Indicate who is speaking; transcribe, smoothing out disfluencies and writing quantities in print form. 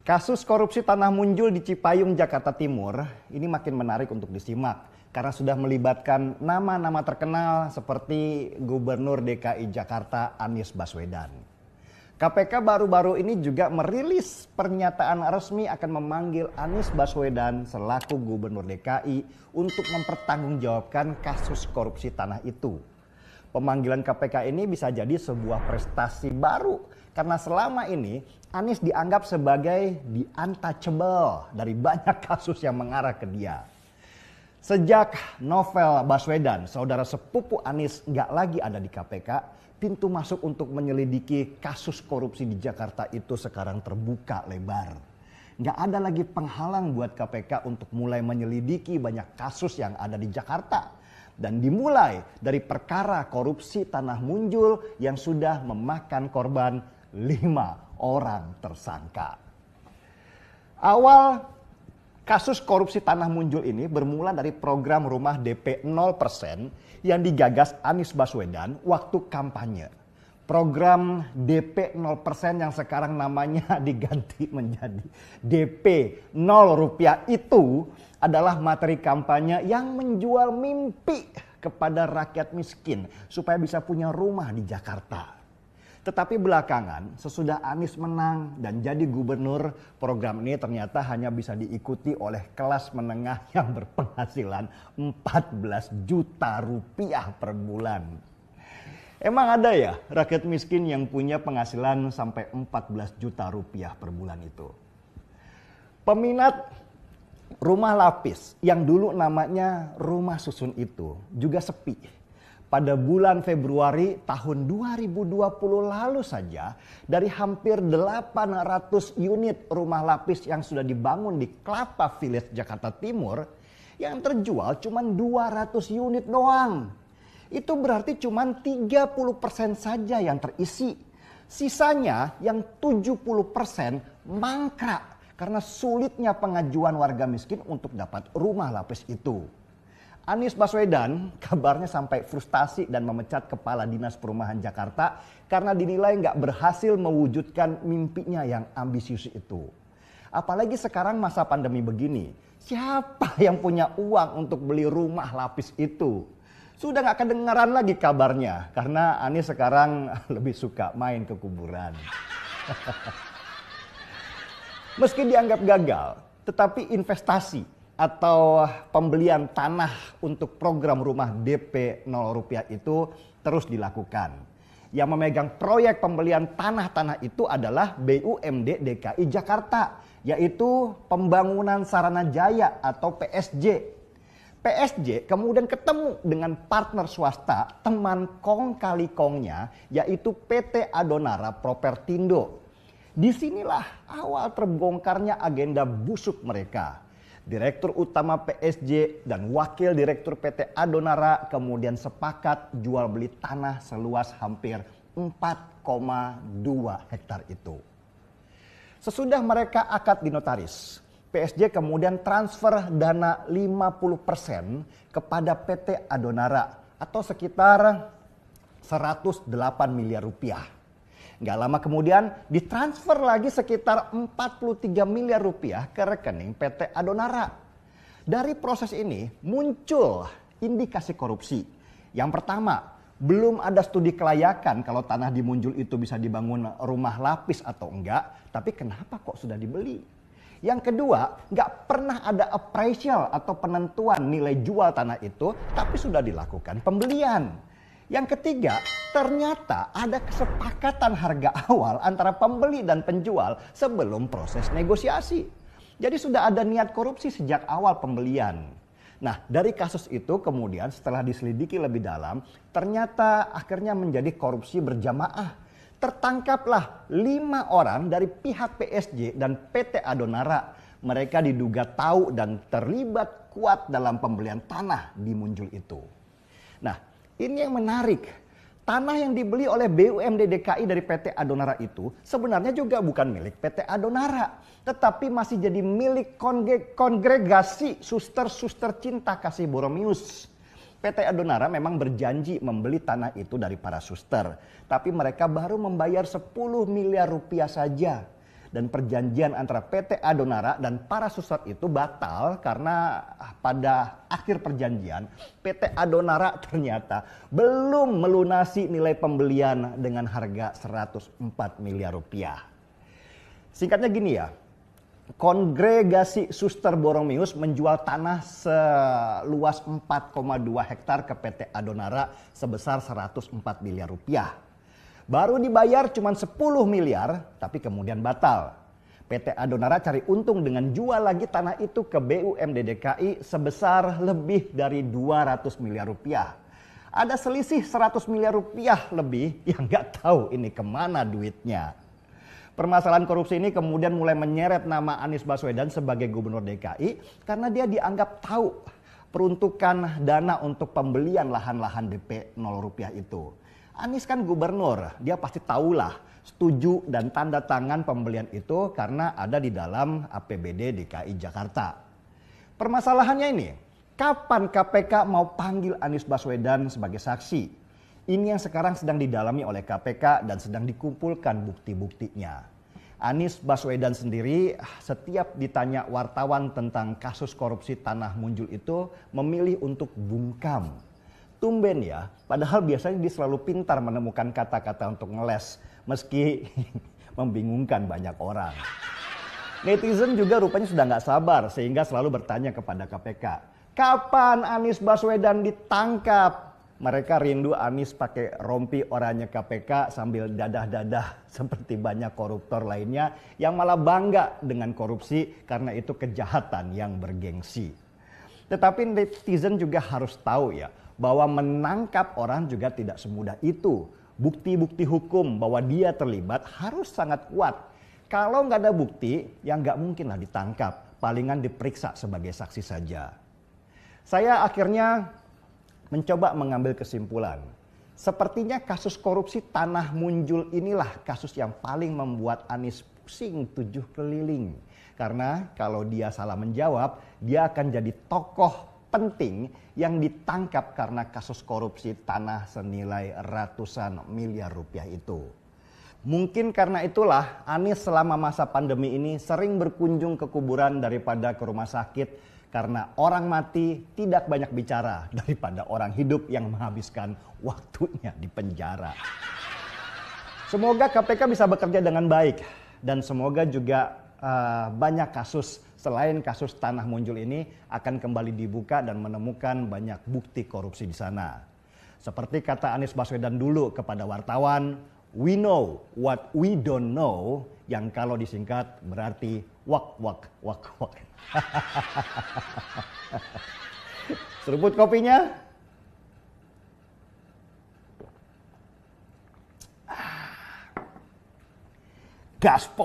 Speaker 1: Kasus korupsi tanah Munjul di Cipayung, Jakarta Timur ini makin menarik untuk disimak karena sudah melibatkan nama-nama terkenal seperti Gubernur DKI Jakarta Anies Baswedan. KPK baru-baru ini juga merilis pernyataan resmi akan memanggil Anies Baswedan selaku Gubernur DKI untuk mempertanggungjawabkan kasus korupsi tanah itu. Pemanggilan KPK ini bisa jadi sebuah prestasi baru karena selama ini Anies dianggap sebagai the untouchable dari banyak kasus yang mengarah ke dia. Sejak Novel Baswedan, saudara sepupu Anies, nggak lagi ada di KPK, pintu masuk untuk menyelidiki kasus korupsi di Jakarta itu sekarang terbuka lebar. Nggak ada lagi penghalang buat KPK untuk mulai menyelidiki banyak kasus yang ada di Jakarta. Dan dimulai dari perkara korupsi tanah Munjul yang sudah memakan korban 5 orang tersangka. Awal kasus korupsi tanah Munjul ini bermula dari program rumah DP 0% yang digagas Anies Baswedan waktu kampanye. Program DP 0% yang sekarang namanya diganti menjadi DP 0 rupiah itu adalah materi kampanye yang menjual mimpi kepada rakyat miskin supaya bisa punya rumah di Jakarta. Tetapi belakangan sesudah Anies menang dan jadi gubernur, program ini ternyata hanya bisa diikuti oleh kelas menengah yang berpenghasilan 14 juta rupiah per bulan. Emang ada ya rakyat miskin yang punya penghasilan sampai 14 juta rupiah per bulan itu? Peminat rumah lapis yang dulu namanya rumah susun itu juga sepi. Pada bulan Februari tahun 2020 lalu saja, dari hampir 800 unit rumah lapis yang sudah dibangun di Kelapa Village, Jakarta Timur, yang terjual cuma 200 unit doang. Itu berarti cuma 30% saja yang terisi. Sisanya yang 70% mangkrak karena sulitnya pengajuan warga miskin untuk dapat rumah lapis itu. Anies Baswedan kabarnya sampai frustasi dan memecat Kepala Dinas Perumahan Jakarta karena dinilai nggak berhasil mewujudkan mimpinya yang ambisius itu. Apalagi sekarang masa pandemi begini, siapa yang punya uang untuk beli rumah lapis itu? Sudah nggak kedengaran lagi kabarnya karena Anies sekarang lebih suka main ke kuburan. Meski dianggap gagal, tetapi investasi atau pembelian tanah untuk program rumah DP 0 rupiah itu terus dilakukan. Yang memegang proyek pembelian tanah-tanah itu adalah BUMD DKI Jakarta, yaitu Pembangunan Sarana Jaya atau PSG. PSG kemudian ketemu dengan partner swasta teman kong kali kongnya, yaitu PT Adonara Propertindo. Disinilah awal terbongkarnya agenda busuk mereka. Direktur utama PSG dan wakil direktur PT Adonara kemudian sepakat jual beli tanah seluas hampir 4,2 hektar itu. Sesudah mereka akad di notaris, PSG kemudian transfer dana 50% kepada PT Adonara atau sekitar 108 miliar rupiah. Gak lama kemudian ditransfer lagi sekitar 43 miliar rupiah ke rekening PT Adonara. Dari proses ini muncul indikasi korupsi. Yang pertama, belum ada studi kelayakan kalau tanah di Munjul itu bisa dibangun rumah lapis atau enggak. Tapi kenapa kok sudah dibeli? Yang kedua, gak pernah ada appraisal atau penentuan nilai jual tanah itu, tapi sudah dilakukan pembelian. Yang ketiga, ternyata ada kesepakatan harga awal antara pembeli dan penjual sebelum proses negosiasi. Jadi sudah ada niat korupsi sejak awal pembelian. Nah, dari kasus itu kemudian setelah diselidiki lebih dalam, ternyata akhirnya menjadi korupsi berjamaah. Tertangkaplah 5 orang dari pihak PSG dan PT Adonara. Mereka diduga tahu dan terlibat kuat dalam pembelian tanah di Munjul itu. Nah, ini yang menarik. Tanah yang dibeli oleh BUMD DKI dari PT Adonara itu sebenarnya juga bukan milik PT Adonara. Tetapi masih jadi milik kongregasi suster-suster cinta kasih Boromius. PT Adonara memang berjanji membeli tanah itu dari para suster. Tapi mereka baru membayar 10 miliar rupiah saja. Dan perjanjian antara PT Adonara dan para susat itu batal karena pada akhir perjanjian PT Adonara ternyata belum melunasi nilai pembelian dengan harga 104 miliar rupiah. Singkatnya gini ya, Kongregasi Suster Boromius menjual tanah seluas 4,2 hektar ke PT Adonara sebesar 104 miliar rupiah. Baru dibayar cuma 10 miliar tapi kemudian batal. PT Adonara cari untung dengan jual lagi tanah itu ke BUMD DKI sebesar lebih dari 200 miliar rupiah. Ada selisih 100 miliar rupiah lebih yang nggak tahu ini kemana duitnya. Permasalahan korupsi ini kemudian mulai menyeret nama Anies Baswedan sebagai gubernur DKI karena dia dianggap tahu peruntukan dana untuk pembelian lahan-lahan DP 0 rupiah itu. Anies kan gubernur, dia pasti tahulah setuju dan tanda tangan pembelian itu karena ada di dalam APBD DKI Jakarta. Permasalahannya ini, kapan KPK mau panggil Anies Baswedan sebagai saksi? Ini yang sekarang sedang didalami oleh KPK dan sedang dikumpulkan bukti-buktinya. Anies Baswedan sendiri setiap ditanya wartawan tentang kasus korupsi tanah Munjul itu memilih untuk bungkam. Tumben ya, padahal biasanya dia selalu pintar menemukan kata-kata untuk ngeles meski membingungkan banyak orang. Netizen juga rupanya sudah nggak sabar sehingga selalu bertanya kepada KPK, kapan Anies Baswedan ditangkap? Mereka rindu Anies pakai rompi oranye KPK sambil dadah-dadah seperti banyak koruptor lainnya yang malah bangga dengan korupsi karena itu kejahatan yang bergengsi. Tetapi netizen juga harus tahu ya bahwa menangkap orang juga tidak semudah itu. Bukti-bukti hukum bahwa dia terlibat harus sangat kuat. Kalau nggak ada bukti, ya nggak mungkin lah ditangkap. Palingan diperiksa sebagai saksi saja. Saya akhirnya mencoba mengambil kesimpulan. Sepertinya kasus korupsi tanah Munjul inilah kasus yang paling membuat Anies pusing 7 keliling. Karena kalau dia salah menjawab, dia akan jadi tokoh penting yang ditangkap karena kasus korupsi tanah senilai ratusan miliar rupiah itu. Mungkin karena itulah Anies selama masa pandemi ini sering berkunjung ke kuburan daripada ke rumah sakit. Karena orang mati tidak banyak bicara daripada orang hidup yang menghabiskan waktunya di penjara. Semoga KPK bisa bekerja dengan baik. Dan semoga juga banyak kasus selain kasus tanah Munjul ini akan kembali dibuka dan menemukan banyak bukti korupsi di sana. Seperti kata Anies Baswedan dulu kepada wartawan, we know what we don't know, yang kalau disingkat berarti wak wak wak wak. Seruput kopinya. Gaspol.